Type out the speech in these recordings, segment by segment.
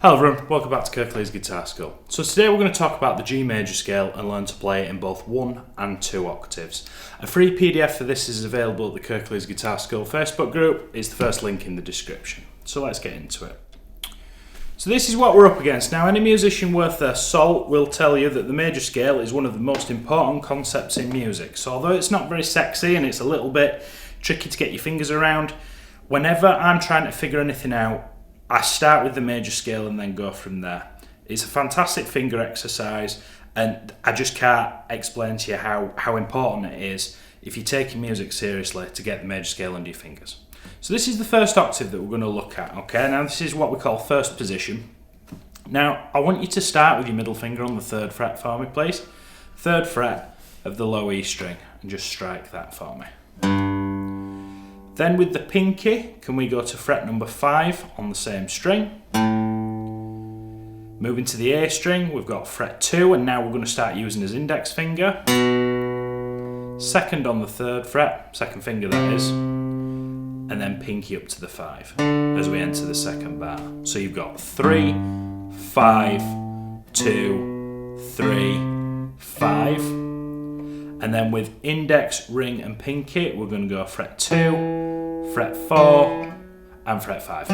Hello everyone, welcome back to Kirklees Guitar School. So today we're going to talk about the G major scale and learn to play it in both 1 and 2 octaves. A free PDF for this is available at the Kirklees Guitar School Facebook group. It's the first link in the description. So let's get into it. So this is what we're up against. Now, any musician worth their salt will tell you that the major scale is one of the most important concepts in music. So although it's not very sexy and it's a little bit tricky to get your fingers around, whenever I'm trying to figure anything out, I start with the major scale and then go from there. It's a fantastic finger exercise, and I just can't explain to you how important it is if you're taking music seriously to get the major scale under your fingers. So this is the first octave that we're going to look at, okay? Now this is what we call first position. Now I want you to start with your middle finger on the 3rd fret for me, please. 3rd fret of the low E string, and just strike that for me. Then with the pinky, can we go to fret number 5 on the same string? Moving to the A string, we've got fret 2, and now we're going to start using his index finger. 2nd on the 3rd fret, 2nd finger that is, and then pinky up to the 5 as we enter the 2nd bar. So you've got 3, 5, 2, 3, 5. And then with index, ring and pinky, we're going to go fret 2, fret 4 and fret 5.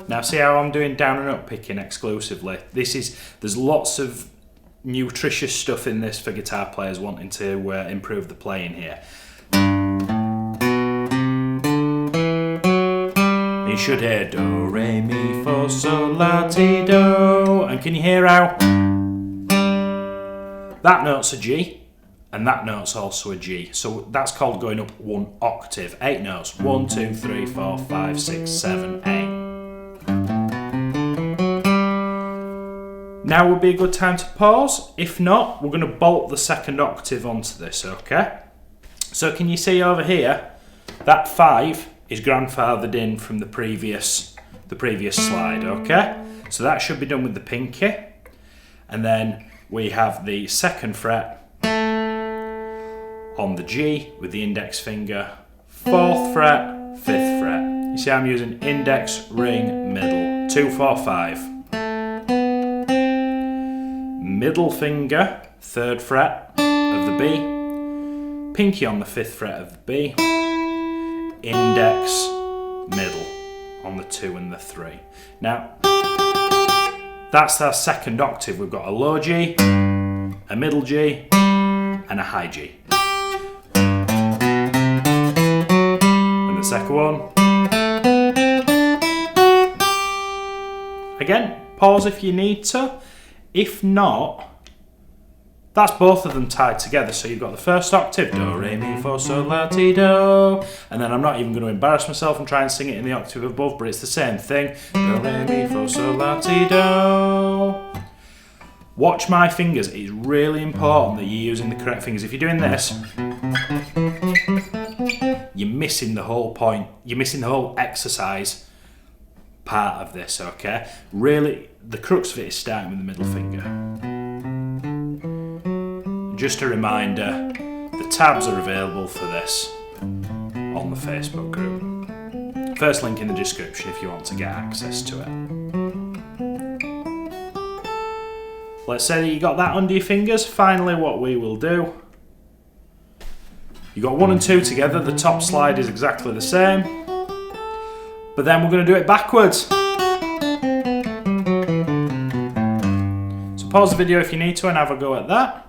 Now see how I'm doing down and up picking exclusively. There's lots of nutritious stuff in this for guitar players wanting to improve the playing here. You should hear do, re, mi, fa, sol, la, ti, do. And can you hear how that note's a G? And that note's also a G. So that's called going up 1 octave. 8 notes. 1, 2, 3, 4, 5, 6, 7, 8. Now would be a good time to pause. If not, we're going to bolt the 2nd octave onto this, okay? So can you see over here, that 5 is grandfathered in from the previous slide, okay? So that should be done with the pinky. And then we have the 2nd fret on the G with the index finger, 4th fret, 5th fret. You see I'm using index, ring, middle, 2, 4, 5. Middle finger, 3rd fret of the B, pinky on the 5th fret of the B, index, middle on the 2 and the 3. Now, that's our 2nd octave. We've got a low G, a middle G, and a high G. The 2nd one. Again, pause if you need to. If not, that's both of them tied together. So you've got the 1st octave, do, re, mi, fa, sol, la, ti, do. And then I'm not even going to embarrass myself and try and sing it in the octave above, but it's the same thing. Do, re, mi, fa, sol, la, ti, do. Watch my fingers. It's really important that you're using the correct fingers. If you're doing this, you're missing the whole point. You're missing the whole exercise part of this, okay? Really, the crux of it is starting with the middle finger. Just a reminder, the tabs are available for this on the Facebook group. First link in the description if you want to get access to it. Let's say that you got that under your fingers. Finally, what we will do, you got 1 and 2 together, the top slide is exactly the same, but then we're going to do it backwards. So pause the video if you need to and have a go at that.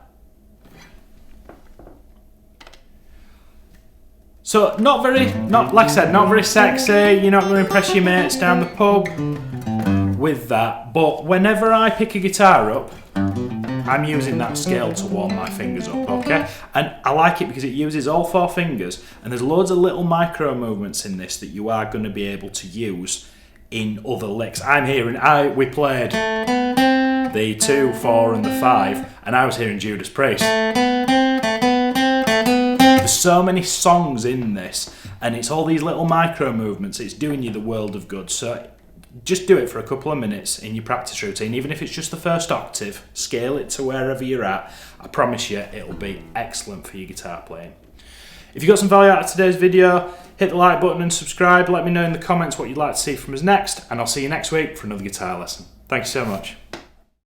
So like I said, not very sexy, you're not going to impress your mates down the pub with that, but whenever I pick a guitar up, I'm using that scale to warm my fingers up, okay? And I like it because it uses all 4 fingers, and there's loads of little micro movements in this that you are going to be able to use in other licks. We played the 2, 4 and the 5, and I was hearing Judas Priest. There's so many songs in this, and it's all these little micro movements. It's doing you the world of good. So just do it for a couple of minutes in your practice routine. Even if it's just the 1st octave, scale it to wherever you're at. I promise you it'll be excellent for your guitar playing. If you got some value out of today's video, hit the like button and subscribe. Let me know in the comments what you'd like to see from us next, and I'll see you next week for another guitar lesson. Thanks so much.